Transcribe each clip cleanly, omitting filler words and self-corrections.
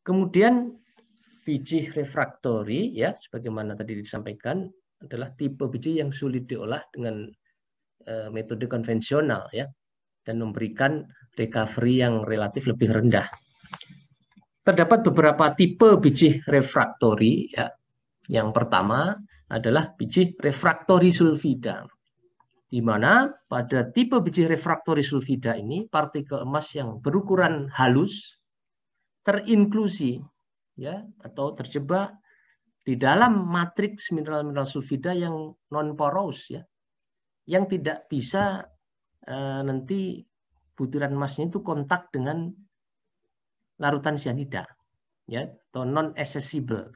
Kemudian biji refraktori ya, sebagaimana tadi disampaikan, adalah tipe biji yang sulit diolah dengan metode konvensional ya, dan memberikan recovery yang relatif lebih rendah. Terdapat beberapa tipe biji refraktori ya. Yang pertama adalah biji refraktori sulfida, di mana pada tipe biji refraktori sulfida ini partikel emas yang berukuran halus terinklusi ya, atau terjebak di dalam matriks mineral-mineral sulfida yang non poros ya, yang tidak bisa nanti butiran emasnya itu kontak dengan larutan sianida ya, atau non accessible.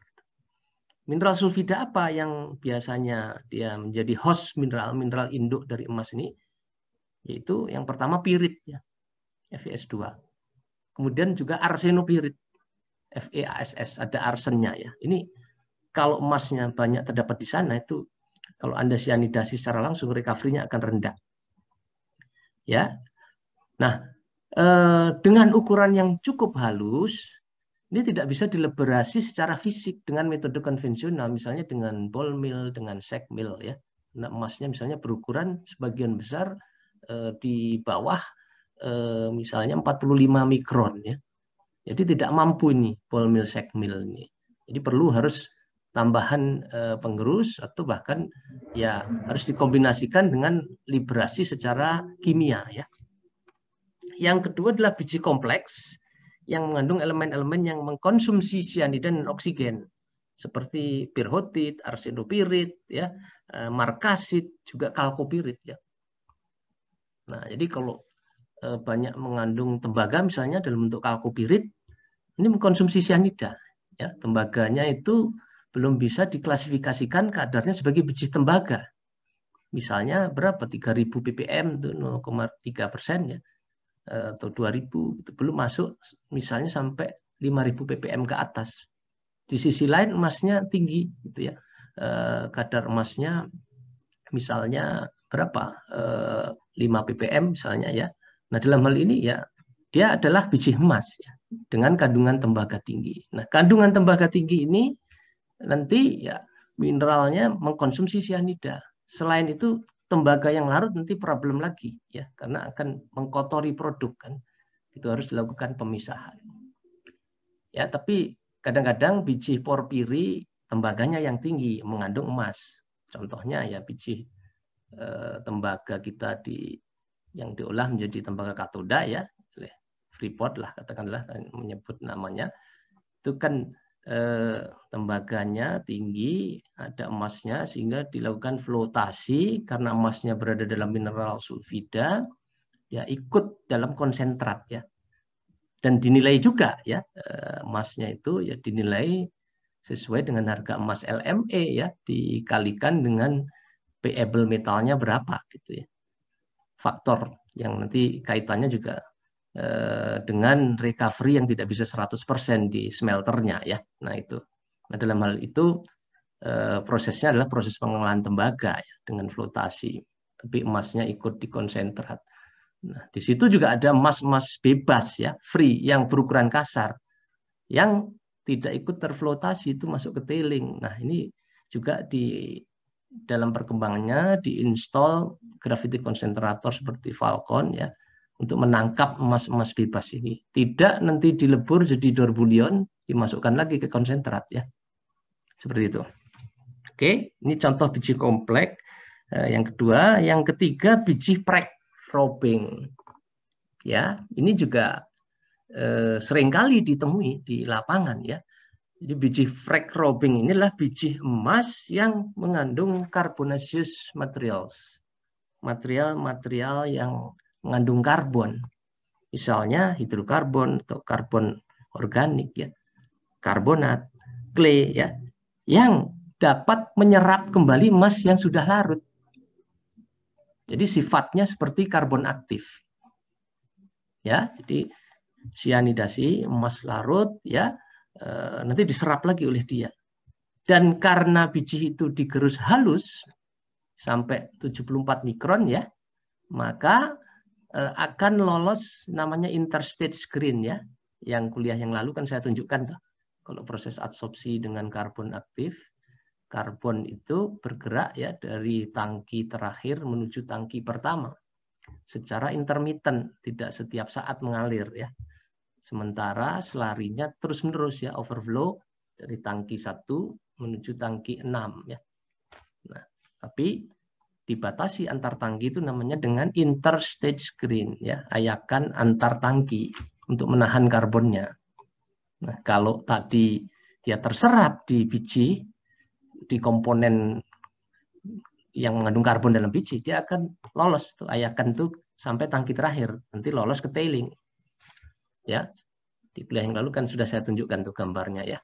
Mineral sulfida apa yang biasanya dia menjadi host mineral induk dari emas ini? Yaitu yang pertama pirit ya, FeS2. Kemudian juga arsenopirit, FeASS, ada arsennya ya. Ini kalau emasnya banyak terdapat di sana, itu kalau Anda sianidasi secara langsung, recovery-nya akan rendah. Ya. Nah, dengan ukuran yang cukup halus, ini tidak bisa dileberasi secara fisik dengan metode konvensional, misalnya dengan ball mill, dengan sack mill ya. Nah, emasnya misalnya berukuran sebagian besar di bawah misalnya 45 mikron ya. Jadi tidak mampu ini ball mill, sack mill ini. Jadi perlu harus tambahan penggerus atau bahkan ya harus dikombinasikan dengan liberasi secara kimia ya. Yang kedua adalah biji kompleks yang mengandung elemen-elemen yang mengkonsumsi sianida dan oksigen seperti pirhotit, arsenopirit, ya, markasit, juga kalkopirit. Ya. Nah, jadi kalau banyak mengandung tembaga misalnya dalam bentuk kalkopirit, ini mengkonsumsi sianida. Ya, tembaganya itu belum bisa diklasifikasikan kadarnya sebagai biji tembaga. Misalnya berapa? 3000 ppm itu 0,3% ya. Atau 2000 itu belum masuk misalnya sampai 5000 ppm ke atas. Di sisi lain emasnya tinggi gitu ya. Kadar emasnya misalnya berapa? 5 ppm misalnya ya. Nah, dalam hal ini ya dia adalah biji emas ya, dengan kandungan tembaga tinggi. Nah, kandungan tembaga tinggi ini nanti ya mineralnya mengkonsumsi sianida. Selain itu tembaga yang larut nanti problem lagi ya, karena akan mengkotori produk kan. Itu harus dilakukan pemisahan. Ya, tapi kadang-kadang biji porfiri tembaganya yang tinggi mengandung emas. Contohnya ya biji tembaga kita yang diolah menjadi tembaga katoda ya, oleh Freeport lah katakanlah menyebut namanya. Itu kan tembaganya tinggi, ada emasnya sehingga dilakukan flotasi karena emasnya berada dalam mineral sulfida, ya ikut dalam konsentrat ya. Dan dinilai juga ya emasnya itu ya dinilai sesuai dengan harga emas LME ya, dikalikan dengan payable metalnya berapa gitu ya. Faktor yang nanti kaitannya juga dengan recovery yang tidak bisa 100% di smelternya ya. Nah itu. Nah dalam hal itu prosesnya adalah proses pengolahan tembaga ya, dengan flotasi. Tapi emasnya ikut di konsentrat. Nah, di situ juga ada emas-emas bebas ya, free yang berukuran kasar. Yang tidak ikut terflotasi itu masuk ke tailing. Nah, ini juga di dalam perkembangannya diinstal gravity concentrator seperti Falcon ya, untuk menangkap emas-emas bebas ini. Tidak nanti dilebur jadi dorbulion, dimasukkan lagi ke konsentrat ya. Seperti itu. Oke, ini contoh biji kompleks. Yang kedua, yang ketiga biji frag robing. Ya, ini juga seringkali ditemui di lapangan ya. Jadi biji frag robing ini adalah biji emas yang mengandung carbonaceous materials. Material-material yang mengandung karbon. Misalnya hidrokarbon atau karbon organik ya. Karbonat, clay ya. Yang dapat menyerap kembali emas yang sudah larut. Jadi sifatnya seperti karbon aktif. Ya, jadi sianidasi emas larut ya nanti diserap lagi oleh dia. Dan karena biji itu digerus halus sampai 74 mikron ya, maka akan lolos namanya interstage screen ya. yang kuliah yang lalu kan saya tunjukkan tuh. Kalau proses adsorpsi dengan karbon aktif, karbon itu bergerak ya dari tangki terakhir menuju tangki pertama secara intermittent, tidak setiap saat mengalir ya. Sementara selarinya terus-menerus ya, overflow dari tangki 1 menuju tangki 6 ya. Nah, tapi dibatasi antar tangki itu namanya dengan interstage screen ya, ayakan antar tangki untuk menahan karbonnya. Nah, kalau tadi dia terserap di biji, di komponen yang mengandung karbon dalam biji, dia akan lolos tuh ayakan tuh sampai tangki terakhir, nanti lolos ke tailing. Ya, di kuliah yang lalu kan sudah saya tunjukkan tuh gambarnya ya.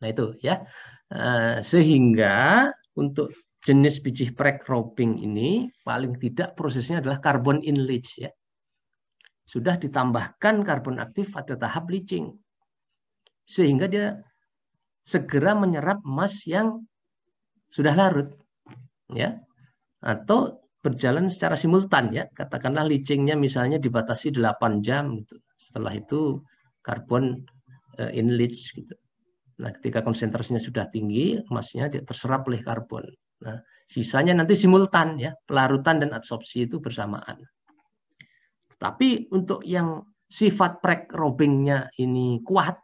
Nah itu ya, sehingga untuk jenis biji prek roping ini paling tidak prosesnya adalah carbon in leach ya. Sudah ditambahkan karbon aktif pada tahap leaching, sehingga dia segera menyerap emas yang sudah larut ya, atau berjalan secara simultan ya. Katakanlah leachingnya misalnya dibatasi 8 jam gitu. Setelah itu karbon in leach gitu. Nah, ketika konsentrasinya sudah tinggi, emasnya dia terserap oleh karbon. Nah, sisanya nanti simultan ya, pelarutan dan adsorpsi itu bersamaan. Tapi untuk yang sifat prek ropingnya ini kuat,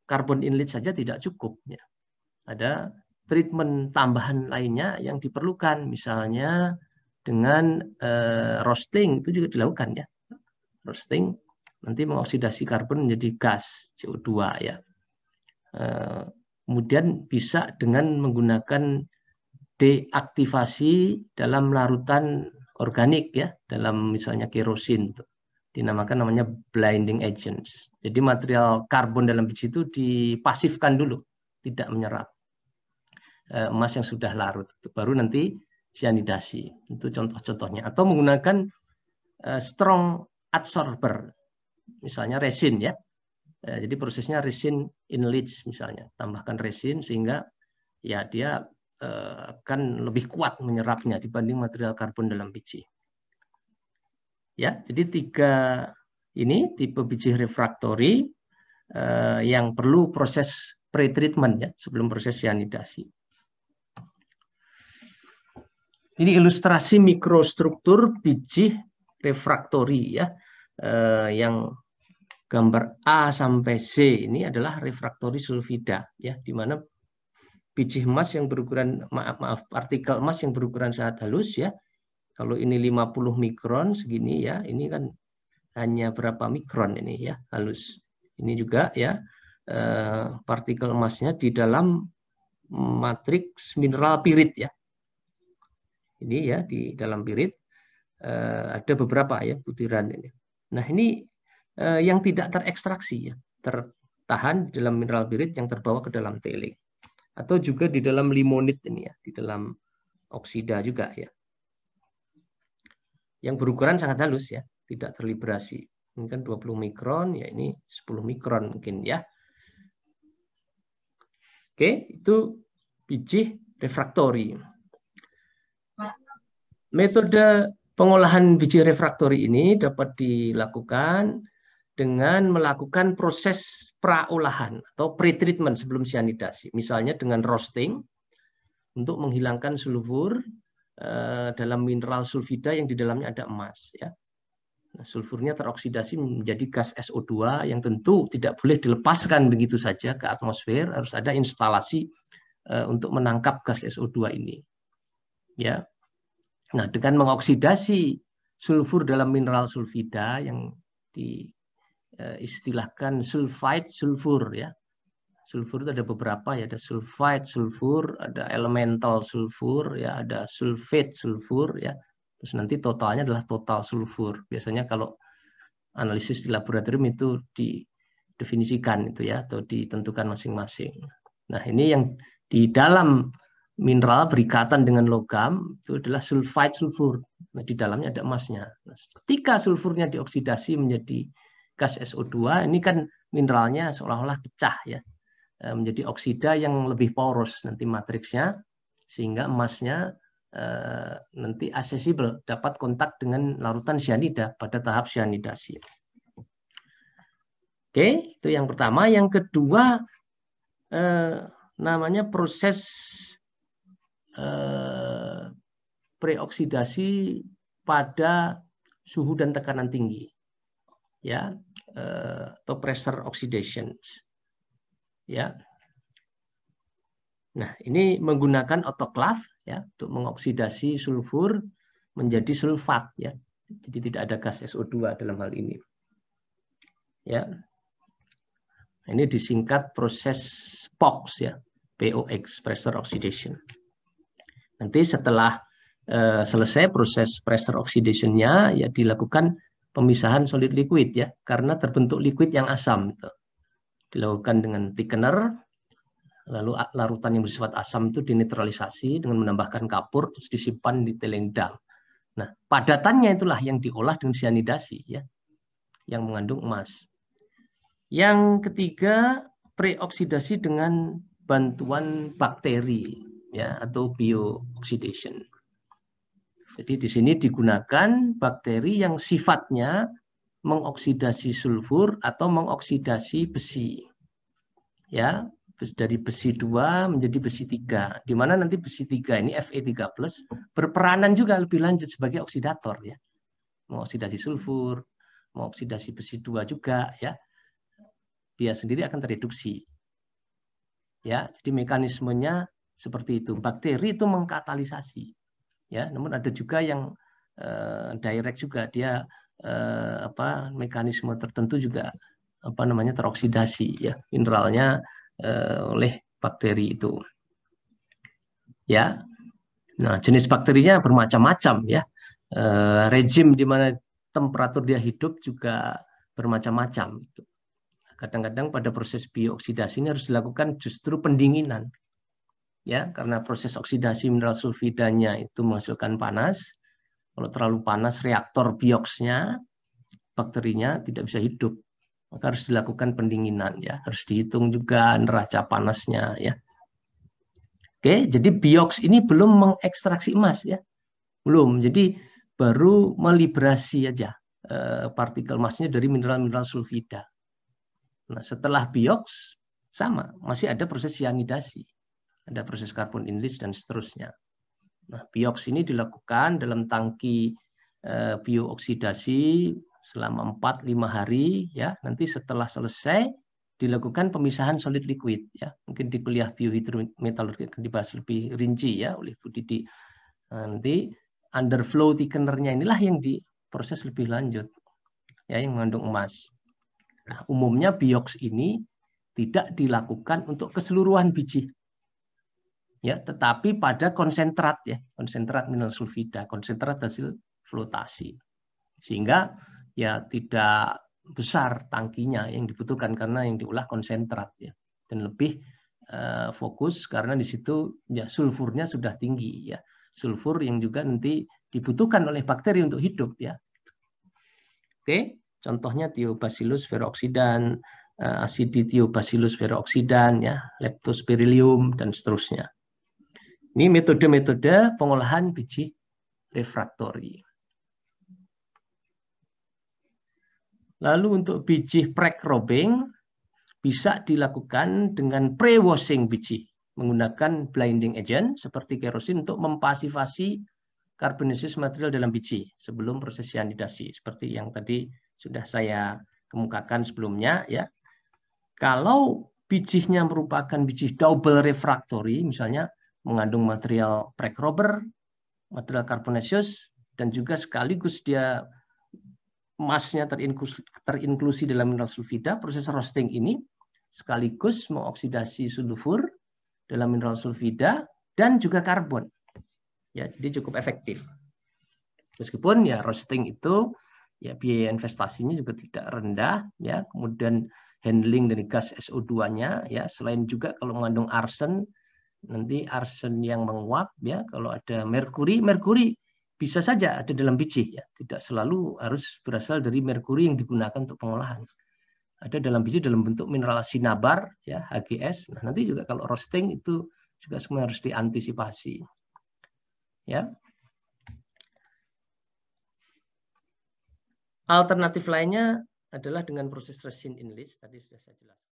karbon in leach saja tidak cukup ya. Ada treatment tambahan lainnya yang diperlukan, misalnya dengan roasting itu juga dilakukan ya. Roasting nanti mengoksidasi karbon menjadi gas CO2 ya. Kemudian bisa dengan menggunakan deaktivasi dalam larutan organik ya, dalam misalnya kerosin itu dinamakan namanya blinding agents. Jadi material karbon dalam biji itu dipasifkan dulu, tidak menyerap emas yang sudah larut, baru nanti cyanidasi. Itu contoh-contohnya. Atau menggunakan strong adsorber, misalnya resin ya. Jadi prosesnya resin in leach misalnya, tambahkan resin sehingga ya dia akan lebih kuat menyerapnya dibanding material karbon dalam biji. Ya, jadi 3 ini tipe biji refraktori yang perlu proses pre-treatment ya sebelum proses cyanidasi. Ini ilustrasi mikrostruktur biji refraktori ya, yang gambar A sampai C ini adalah refraktori sulfida ya, di mana biji emas yang berukuran partikel emas yang berukuran sangat halus ya. Kalau ini 50 mikron segini ya, ini kan hanya berapa mikron ini ya halus. Ini juga ya partikel emasnya di dalam matriks mineral pirit ya. Ini ya di dalam pirit ada beberapa ya butiran ini. Nah ini yang tidak terekstraksi ya, tertahan di dalam mineral pirit yang terbawa ke dalam tailing, atau juga di dalam limonit ini ya, di dalam oksida juga ya, yang berukuran sangat halus ya, tidak terliberasi. Ini kan 20 mikron ya, ini 10 mikron mungkin ya. Oke, itu biji refraktori. Metode pengolahan biji refraktori ini dapat dilakukan dengan melakukan proses praolahan atau pre-treatment sebelum cyanidasi. Misalnya dengan roasting untuk menghilangkan sulfur dalam mineral sulfida yang di dalamnya ada emas. Ya. Nah, sulfurnya teroksidasi menjadi gas SO2 yang tentu tidak boleh dilepaskan begitu saja ke atmosfer, harus ada instalasi untuk menangkap gas SO2 ini. Ya. Nah, dengan mengoksidasi sulfur dalam mineral sulfida yang diistilahkan sulfide sulfur ya. Sulfur itu ada beberapa ya, ada sulfide sulfur, ada elemental sulfur ya, ada sulfate sulfur ya. Terus nanti totalnya adalah total sulfur. Biasanya kalau analisis di laboratorium itu didefinisikan itu ya, atau ditentukan masing-masing. Nah, ini yang di dalam mineral berikatan dengan logam itu adalah sulfide sulfur. Nah, di dalamnya ada emasnya. Nah, ketika sulfurnya dioksidasi menjadi gas SO2, ini kan mineralnya seolah-olah pecah ya, menjadi oksida yang lebih poros nanti matriksnya, sehingga emasnya nanti accessible, dapat kontak dengan larutan cyanida pada tahap cyanidasi. Oke, itu yang pertama. Yang kedua namanya proses preoksidasi pada suhu dan tekanan tinggi, ya, atau pressure oxidation, ya. Nah, ini menggunakan autoclave ya untuk mengoksidasi sulfur menjadi sulfat ya. Jadi tidak ada gas SO2 dalam hal ini. Ya. Ini disingkat proses POX ya, POX, pressure oxidation. Nanti setelah selesai proses pressure oxidation-nya ya dilakukan pemisahan solid liquid ya, karena terbentuk liquid yang asam gitu. Dilakukan dengan thickener. Lalu larutan yang bersifat asam itu dinetralisasi dengan menambahkan kapur terus disimpan di telengdang. Nah, padatannya itulah yang diolah dengan cyanidasi ya, yang mengandung emas. Yang ketiga, preoksidasi dengan bantuan bakteri ya atau biooxidation. Jadi di sini digunakan bakteri yang sifatnya mengoksidasi sulfur atau mengoksidasi besi. Ya, dari besi 2 menjadi besi 3, di mana nanti besi 3 ini Fe3+ berperanan juga lebih lanjut sebagai oksidator ya. Mengoksidasi sulfur, mengoksidasi besi 2 juga ya. Dia sendiri akan tereduksi. Ya, jadi mekanismenya seperti itu. Bakteri itu mengkatalisasi. Ya, namun ada juga yang direct juga, dia mekanisme tertentu juga teroksidasi ya, mineralnya oleh bakteri itu. Ya. Nah, jenis bakterinya bermacam-macam ya. Rezim di mana temperatur dia hidup juga bermacam-macam. Kadang-kadang pada proses biooksidasi ini harus dilakukan justru pendinginan. Ya, karena proses oksidasi mineral sulfidanya itu menghasilkan panas. Kalau terlalu panas reaktor bioksnya, bakterinya tidak bisa hidup. Maka harus dilakukan pendinginan ya, harus dihitung juga neraca panasnya ya. Oke, jadi bioks ini belum mengekstraksi emas ya. Belum. Jadi baru meliberasi aja partikel emasnya dari mineral-mineral sulfida. Nah, setelah bioks sama, masih ada proses cyanidasi. Ada proses karbon enrich dan seterusnya. Nah, bioks ini dilakukan dalam tangki biooksidasi selama 4-5 hari ya. Nanti setelah selesai dilakukan pemisahan solid liquid ya. Mungkin di kuliah biohidrometalurgi akan dibahas lebih rinci ya oleh Bu Didi. Nanti underflow thickener-nya inilah yang diproses lebih lanjut ya, yang mengandung emas. Nah, umumnya bioks ini tidak dilakukan untuk keseluruhan biji. Ya, tetapi pada konsentrat ya, konsentrat mineral sulfida, konsentrat hasil flotasi. Sehingga ya tidak besar tangkinya yang dibutuhkan karena yang diolah konsentrat ya, dan lebih fokus karena di situ ya sulfurnya sudah tinggi ya, sulfur yang juga nanti dibutuhkan oleh bakteri untuk hidup ya. Oke, contohnya Thiobacillus ferrooxidan, Acidithiobacillus ferrooxidan ya, Leptospirillum dan seterusnya. Ini metode-metode pengolahan biji refraktori. Lalu untuk biji prekrobing bisa dilakukan dengan pre-washing biji menggunakan blinding agent seperti kerosin untuk mempasifasi karbonaceous material dalam biji sebelum proses cyanidasi seperti yang tadi sudah saya kemukakan sebelumnya ya. Kalau bijinya merupakan biji double refractory misalnya mengandung material prekrober, material carbonaceous, dan juga sekaligus dia emasnya terinklusi dalam mineral sulfida, proses roasting ini sekaligus mengoksidasi sulfur dalam mineral sulfida dan juga karbon. Ya, jadi cukup efektif. Meskipun ya roasting itu ya biaya investasinya juga tidak rendah ya, kemudian handling dari gas SO2-nya ya, selain juga kalau mengandung arsen, nanti arsen yang menguap ya, kalau ada merkuri bisa saja ada dalam biji ya, tidak selalu harus berasal dari merkuri yang digunakan untuk pengolahan. Ada dalam biji dalam bentuk mineral sinabar ya, HGS. Nah, nanti juga kalau roasting itu juga semua harus diantisipasi. Ya. Alternatif lainnya adalah dengan proses resin enlist, tadi sudah saya jelaskan.